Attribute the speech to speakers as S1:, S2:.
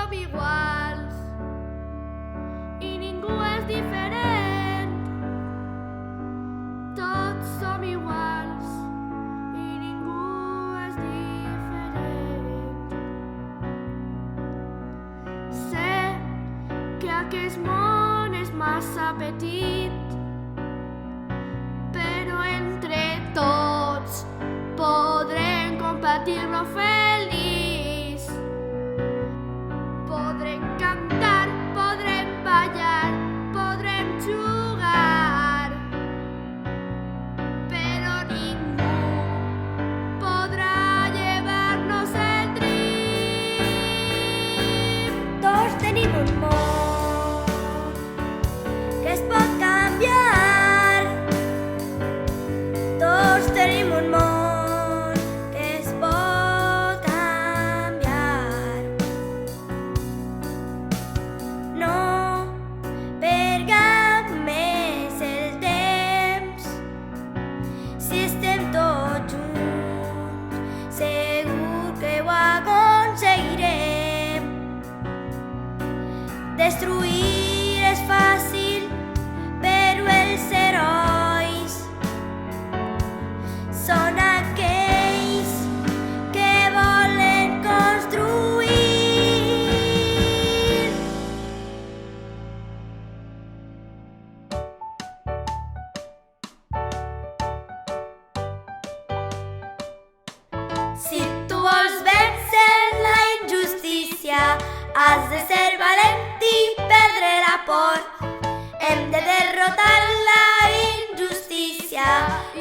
S1: som iguals i ningú és diferent. Tots som iguals i ningú és diferent. Sé que aquest món és massa petit, però entre tots podrem compartir-lo feliç. Podrem cantar, podrem ballar, podrem jugar, però ningú podrà llevar-nos el dream.
S2: Tots tenim un món que es pot canviar. Tots tenim un món que es pot canviar. No perdem més el temps. Si estem tots junts, segur que ho aconseguirem. Destruir és fàcil, però els herois són aquells que volen construir. Si tu vols vèncer la injustícia, has de ser valent i perdre la por. Hem de derrotar la injustícia i